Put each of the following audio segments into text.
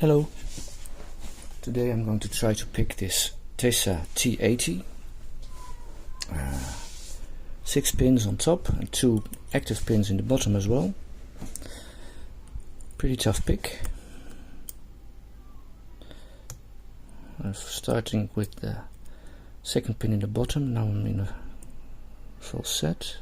Hello. Today I'm going to try to pick this Tesa T80. 6 pins on top and 2 active pins in the bottom as well. Pretty tough pick. I'm starting with the second pin in the bottom. Now I'm in a full set.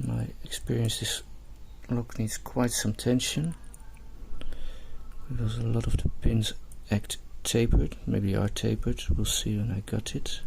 My experience, this lock needs quite some tension because a lot of the pins act tapered, maybe are tapered, we'll see when I got it.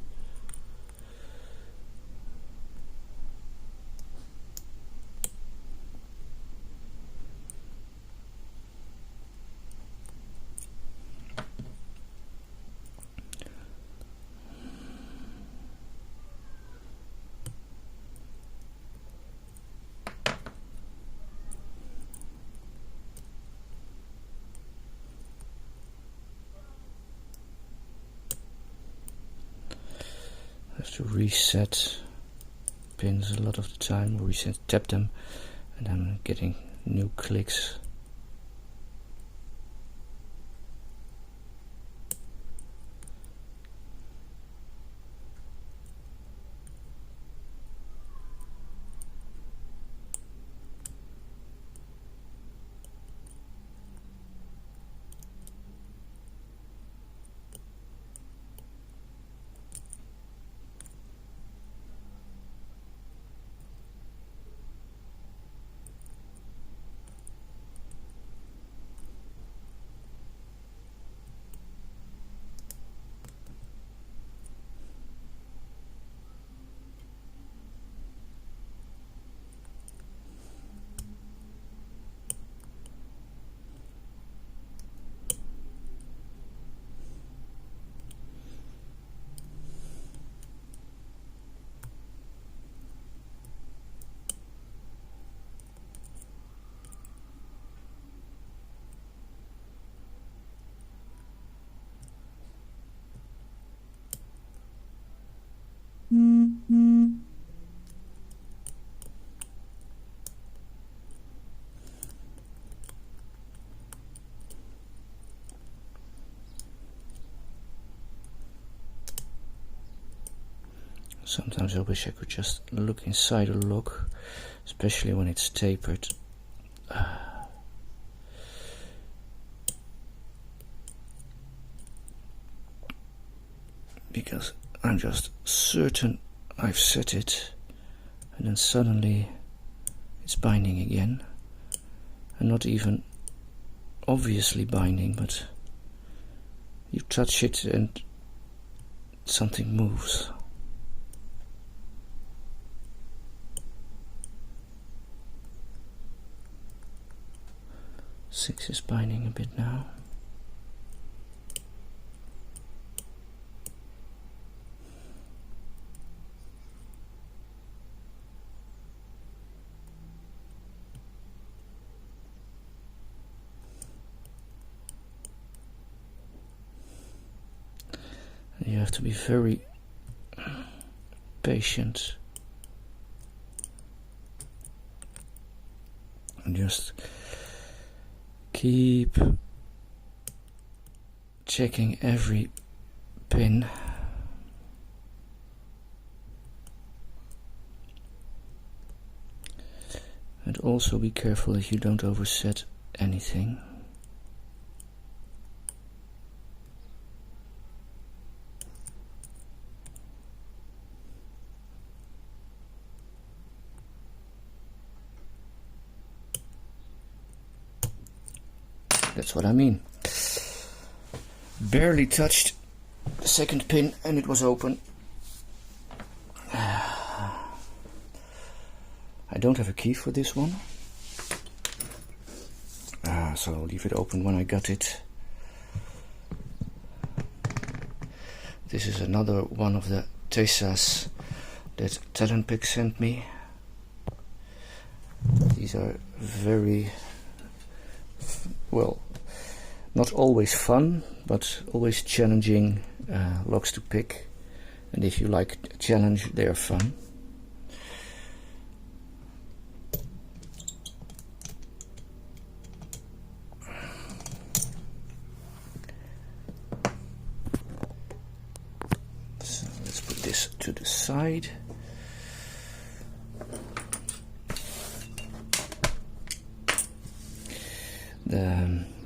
To reset pins a lot of the time, or tap them, and I'm getting new clicks. Sometimes I wish I could just look inside a lock, especially when it's tapered. Because I'm just certain I've set it, and then suddenly it's binding again, and not even obviously binding, but you touch it and something moves. Six is binding a bit now. You have to be very patient and just keep checking every pin. And also be careful that you don't overset anything. That's what I mean. Barely touched the second pin and it was open. I don't have a key for this one, so I'll leave it open when I got it. This is another one of the Tesas that Talentpick sent me. These are very, well, not always fun, but always challenging locks to pick. And if you like a challenge, they are fun. aside.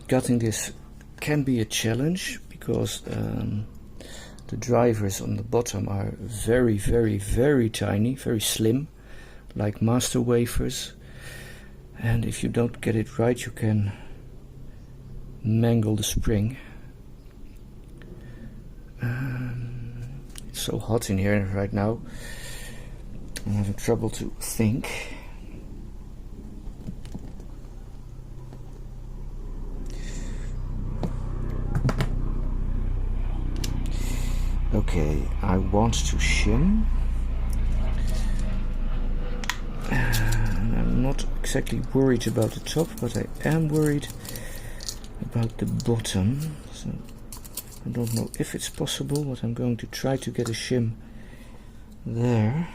Cutting this can be a challenge because the drivers on the bottom are very, very, very tiny, very slim, like master wafers, and if you don't get it right you can mangle the spring. It's so hot in here right now, I'm having trouble to think. Okay, I want to shim. I'm not exactly worried about the top, but I am worried about the bottom. So I don't know if it's possible, but I'm going to try to get a shim there.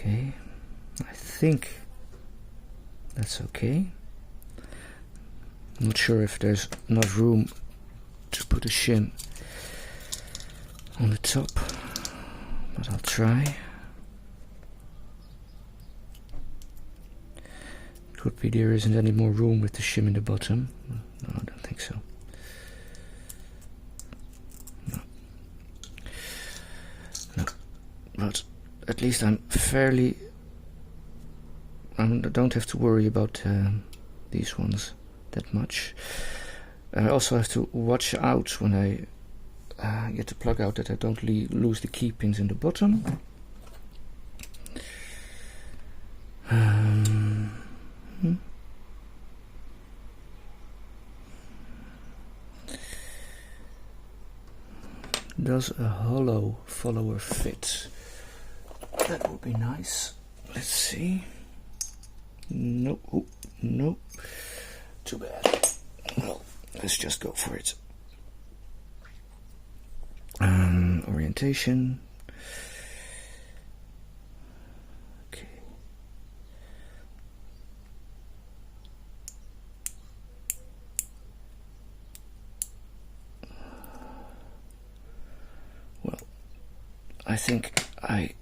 Okay, I think that's okay. I'm not sure if there's enough room to put a shim on the top, but I'll try. Could be there isn't any more room with the shim in the bottom. No, I don't think so. No, but at least I don't have to worry about these ones that much. I also have to watch out when I get the plug out that I don't lose the key pins in the bottom. Does a hollow follower fit? That would be nice. Let's see. Nope. Oh, nope. Too bad. Well, let's just go for it. Orientation. Okay. Well, I think I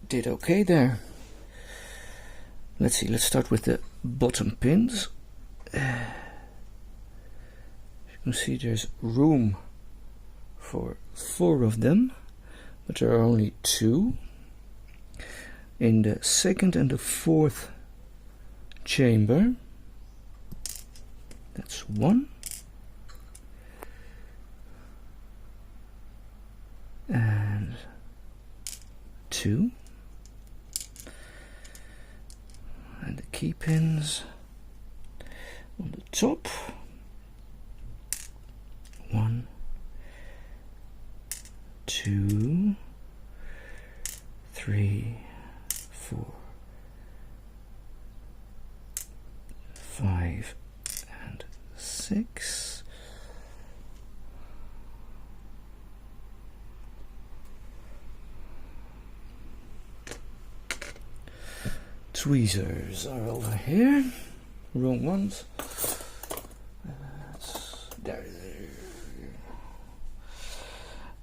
did okay there. Let's see, let's start with the bottom pins. As you can see, there's room for 4 of them, but there are only 2. In the second and the fourth chamber, that's 1. And 2. And the key pins on the top. 1, 2, 3, 4, 5, and 6. Tweezers are over here. Wrong ones. There.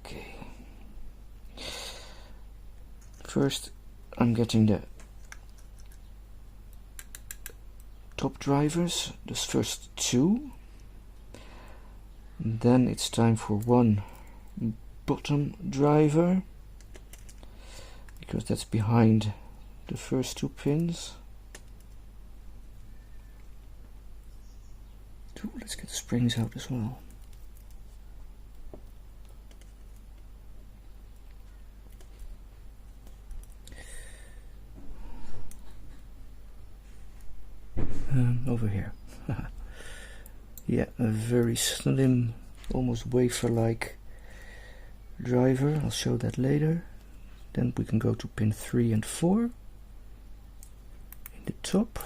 Okay. First, I'm getting the top drivers, the first 2. And then it's time for 1 bottom driver, because that's behind the first 2 pins. Let's get the springs out as well. Over here. Yeah, a very slim, almost wafer-like driver. I'll show that later. Then we can go to pin 3 and 4 in the top.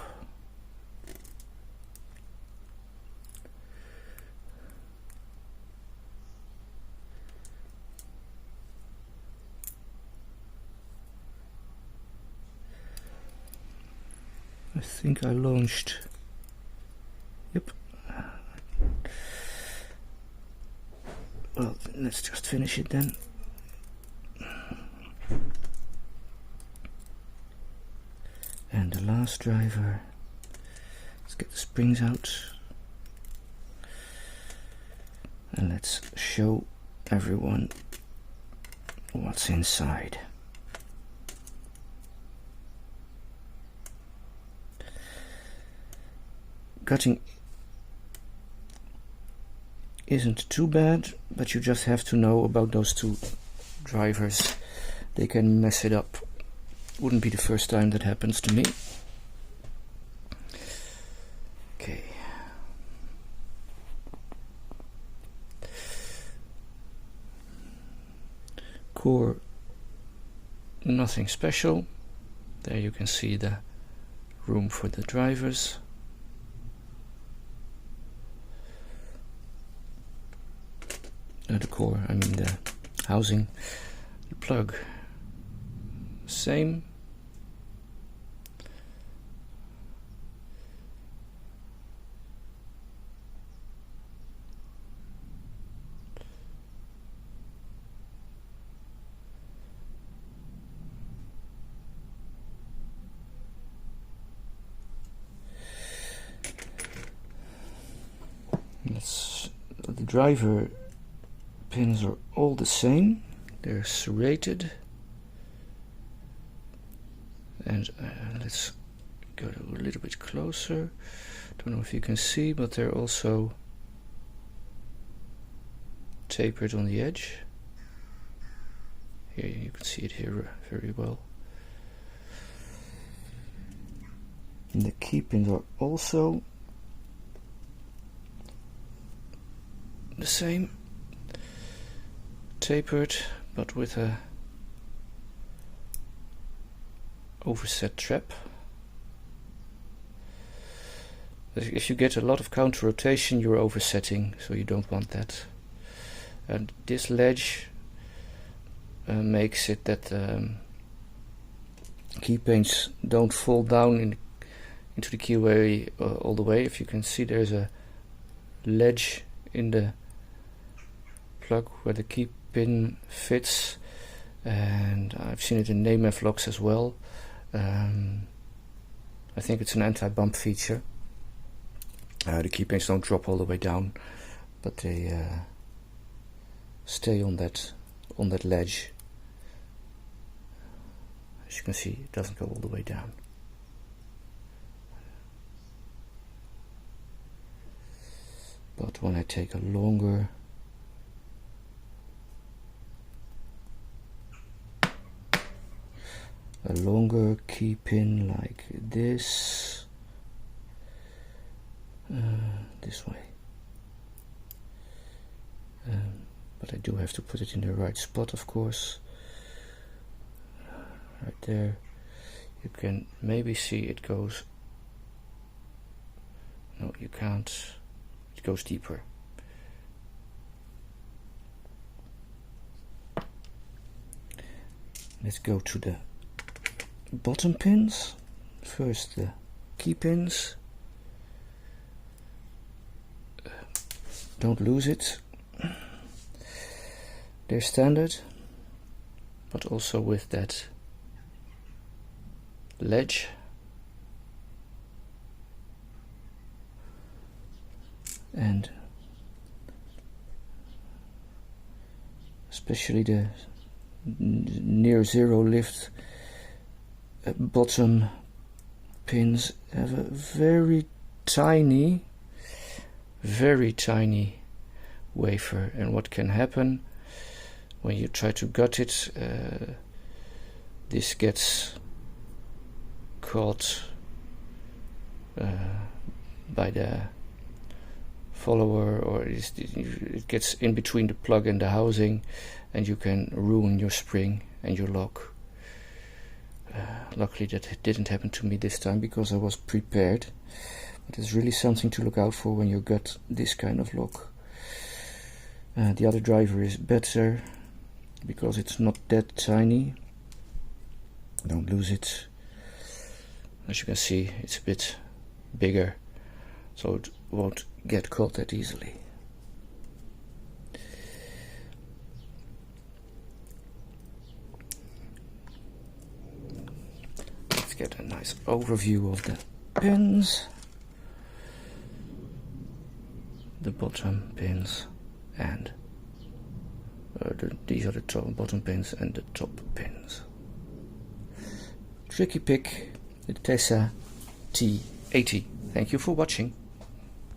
I think I launched. Yep. Well, let's just finish it then. And the last driver. Let's get the springs out. And let's show everyone what's inside. Cutting isn't too bad, but you just have to know about those two drivers. They can mess it up. Wouldn't be the first time that happens to me. Okay. Core, nothing special. There you can see the room for the drivers. The core, I mean the housing. The plug, same. The driver pins are all the same. They're serrated. And let's go a little bit closer. Don't know if you can see, but they're also tapered on the edge. Here you can see it here very well. And the key pins are also the same, tapered, but with a overset trap. If you get a lot of counter rotation, you're oversetting, so you don't want that. And this ledge makes it that key pins don't fall down into the keyway all the way. If you can see, there's a ledge in the plug where the key pin fits, and I've seen it in NAMF locks as well. I think it's an anti-bump feature. The key pins don't drop all the way down, but they stay on that ledge. As you can see, it doesn't go all the way down. But when I take a longer key pin like this, this way, but I do have to put it in the right spot, of course. Right there, you can maybe see it goes, no you can't, it goes deeper. Let's go to the bottom pins. First the key pins. Don't lose it. They're standard, but also with that ledge. And especially the near zero lift bottom pins have a very tiny wafer, and what can happen when you try to gut it, this gets caught by the follower, or it gets in between the plug and the housing, and you can ruin your spring and your lock. luckily that didn't happen to me this time because I was prepared. But it's really something to look out for when you got this kind of lock. The other driver is better because it's not that tiny. Don't lose it. As you can see, it's a bit bigger, so it won't get caught that easily. Let's get a nice overview of the pins. The bottom pins and these are the bottom pins and the top pins. Tricky pick, the Tesa T80. Thank you for watching.